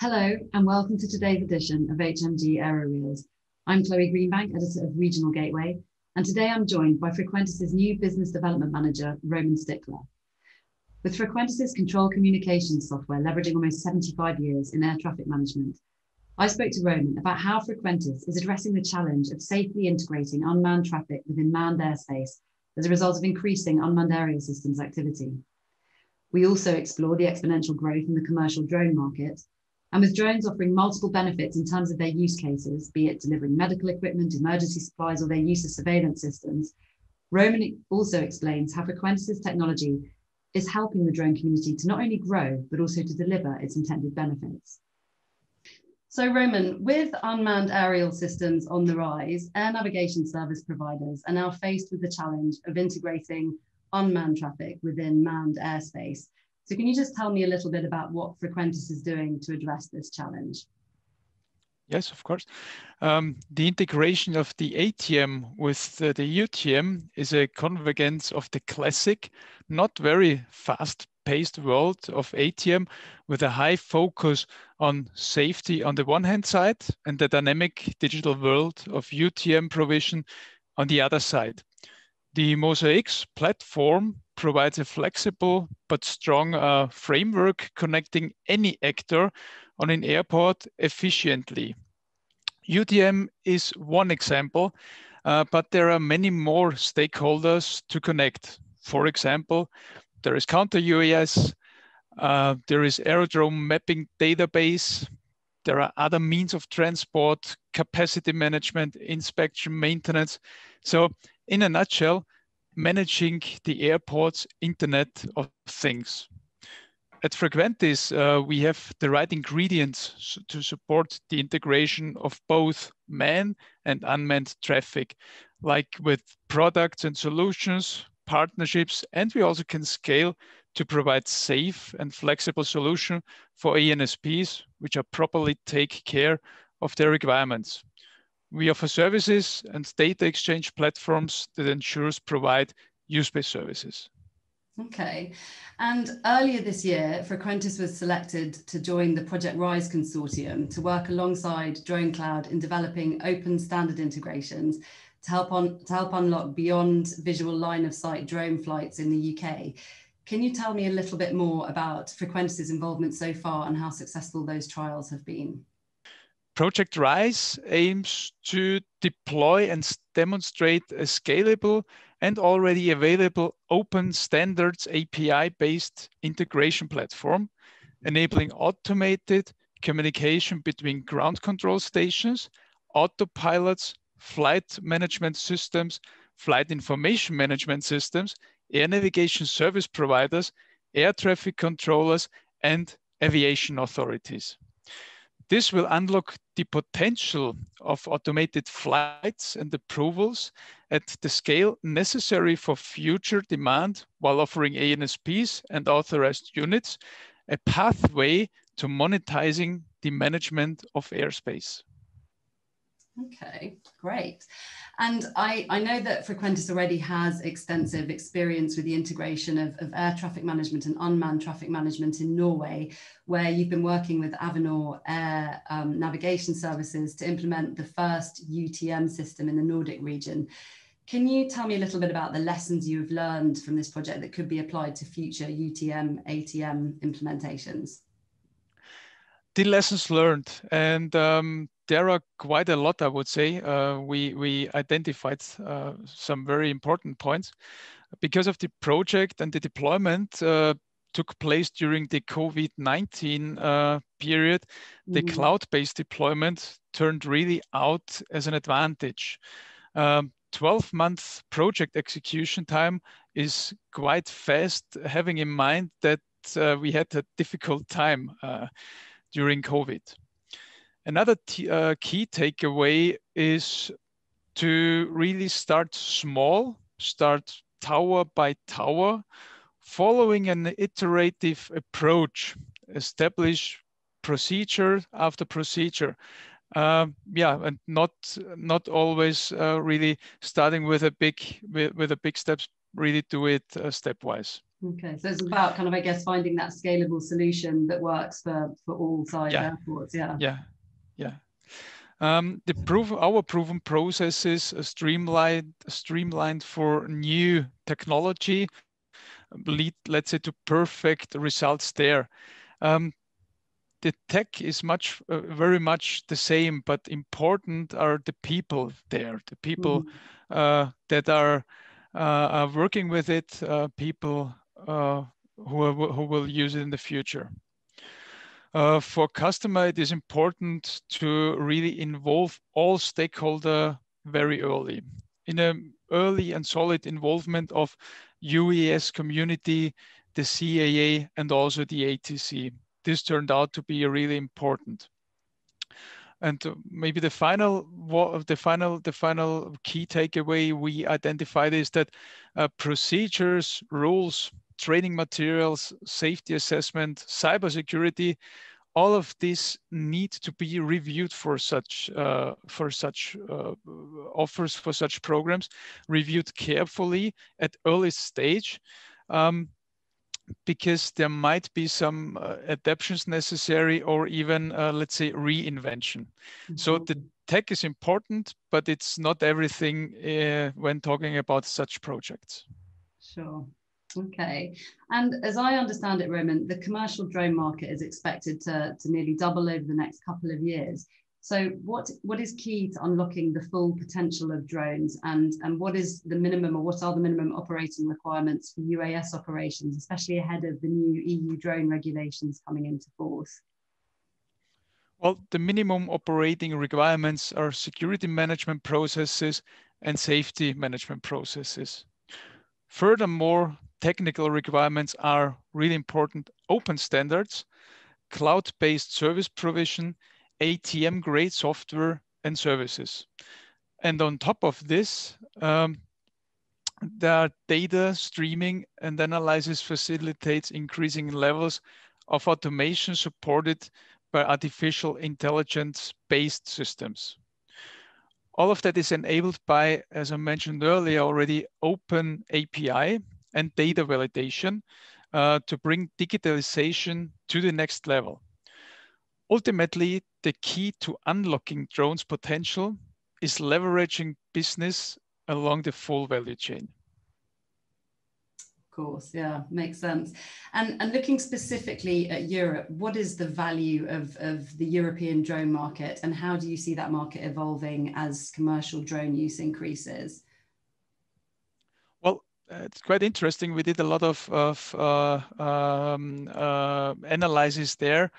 Hello and welcome to today's edition of HMG Aeroreels. I'm Chloe Greenbank, editor of Regional Gateway, and today I'm joined by Frequentis' new business development manager, Roman Stickler. With Frequentis' control communications software leveraging almost 75 years in air traffic management, I spoke to Roman about how Frequentis is addressing the challenge of safely integrating unmanned traffic within manned airspace as a result of increasing unmanned aerial systems activity. We also explore the exponential growth in the commercial drone market, and with drones offering multiple benefits in terms of their use cases, be it delivering medical equipment, emergency supplies, or their use of surveillance systems, Roman also explains how Frequentis technology is helping the drone community to not only grow, but also to deliver its intended benefits. So Roman, with unmanned aerial systems on the rise, air navigation service providers are now faced with the challenge of integrating unmanned traffic within manned airspace. So can you just tell me a little bit about what Frequentis is doing to address this challenge? Yes, of course. The integration of the ATM with the UTM is a convergence of the classic, not very fast-paced world of ATM with a high focus on safety on the one hand side and the dynamic digital world of UTM provision on the other side. The Mosaics platform provides a flexible but strong framework connecting any actor on an airport efficiently. UTM is one example, but there are many more stakeholders to connect. For example, there is counter UAS, there is aerodrome mapping database, there are other means of transport, capacity management, inspection, maintenance. So in a nutshell, managing the airport's Internet of Things. At Frequentis, we have the right ingredients to support the integration of both manned and unmanned traffic, like with products and solutions, partnerships, and we also can scale to provide safe and flexible solution for ANSPs, which are properly take care of their requirements. We offer services and data exchange platforms that ensures provide use-based services. Okay. And earlier this year, Frequentis was selected to join the Project Rise consortium to work alongside Drone Cloud in developing open standard integrations to help unlock beyond visual line of sight drone flights in the UK. Can you tell me a little bit more about Frequentis' involvement so far and how successful those trials have been? Project Rise aims to deploy and demonstrate a scalable and already available open standards API-based integration platform, enabling automated communication between ground control stations, autopilots, flight management systems, flight information management systems, air navigation service providers, air traffic controllers, and aviation authorities. This will unlock the potential of automated flights and approvals at the scale necessary for future demand while offering ANSPs and authorized units a pathway to monetizing the management of airspace. Okay, great. And I know that Frequentis already has extensive experience with the integration of air traffic management and unmanned traffic management in Norway, where you've been working with Avinor Air Navigation Services to implement the first UTM system in the Nordic region. Can you tell me a little bit about the lessons you've learned from this project that could be applied to future UTM, ATM implementations? The lessons learned, and there are quite a lot, I would say. We identified some very important points. Because of the project and the deployment took place during the COVID-19 period, the cloud-based deployment turned really out as an advantage. 12-month project execution time is quite fast, having in mind that we had a difficult time during COVID. Another key takeaway is to really start small, start tower by tower, following an iterative approach, establish procedure after procedure. And not always really starting with a big steps. Really do it stepwise. Okay, so it's about kind of, I guess, finding that scalable solution that works for all size airports. Yeah. Yeah. Yeah. Our proven processes are streamlined for new technology lead, let's say, to perfect results there. The tech is very much the same, but important are the people there, the people that are working with it, people who will use it in the future. For customer, it is important to really involve all stakeholder very early. In an early and solid involvement of UES community, the CAA, and also the ATC. This turned out to be really important. And maybe the final key takeaway we identified is that procedures, rules, training materials, safety assessment, cybersecurity, all of this need to be reviewed for such offers, for such programs, reviewed carefully at early stage. Because there might be some adaptations necessary, or even, let's say, reinvention. So the tech is important, but it's not everything when talking about such projects. Sure. Okay. And as I understand it, Roman, the commercial drone market is expected to nearly double over the next couple of years. So what is key to unlocking the full potential of drones, and what is the minimum, or what are the minimum operating requirements for UAS operations, especially ahead of the new EU drone regulations coming into force? Well, the minimum operating requirements are security management processes and safety management processes. Furthermore, technical requirements are really important: open standards, cloud-based service provision, ATM-grade software and services. And on top of this, the data streaming and analysis facilitates increasing levels of automation supported by artificial intelligence-based systems. All of that is enabled by, as I mentioned earlier already, open API and data validation to bring digitalization to the next level. Ultimately, the key to unlocking drones' potential is leveraging business along the full value chain. Of course, yeah, makes sense. And looking specifically at Europe, what is the value of the European drone market, and how do you see that market evolving as commercial drone use increases? Well, it's quite interesting. We did a lot of analysis there.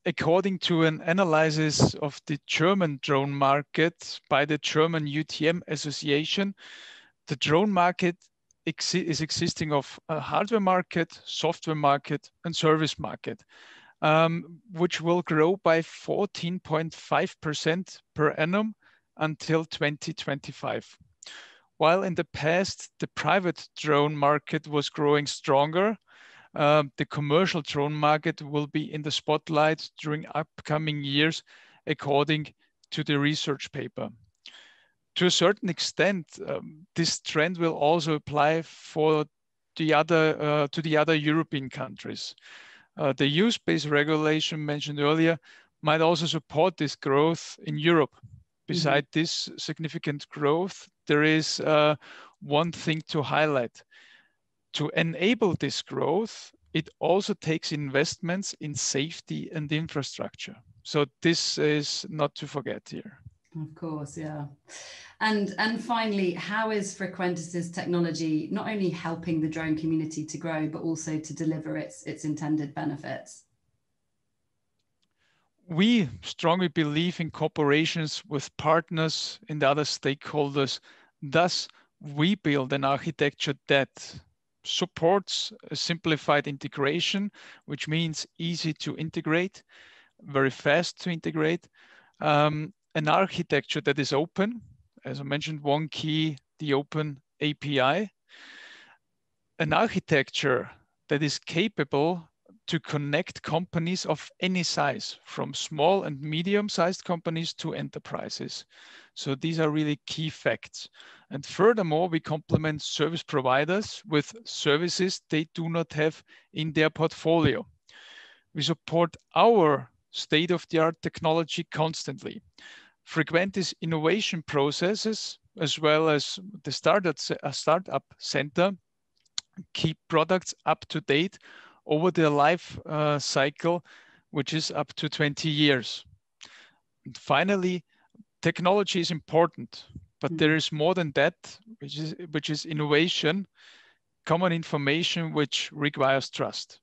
According to an analysis of the German drone market by the German UTM Association, the drone market is existing of a hardware market, software market, and service market, which will grow by 14.5% per annum until 2025. While in the past, the private drone market was growing stronger, the commercial drone market will be in the spotlight during upcoming years, according to the research paper. To a certain extent, this trend will also apply for the other European countries. The use-based regulation mentioned earlier might also support this growth in Europe. Beside this significant growth, there is one thing to highlight. To enable this growth, it also takes investments in safety and infrastructure. So this is not to forget here. Of course, yeah. And finally, how is Frequentis' technology not only helping the drone community to grow, but also to deliver its intended benefits? We strongly believe in cooperations with partners and other stakeholders. Thus, we build an architecture that supports a simplified integration, which means easy to integrate, very fast to integrate, an architecture that is open. As I mentioned, one key, the open API, an architecture that is capable to connect companies of any size, from small and medium-sized companies to enterprises. So these are really key facts. And furthermore, we complement service providers with services they do not have in their portfolio. We support our state-of-the-art technology constantly. Frequentis innovation processes, as well as the startup center, keep products up to date over their life cycle, which is up to 20 years. And finally, technology is important, but there is more than that, which is innovation, common information, which requires trust.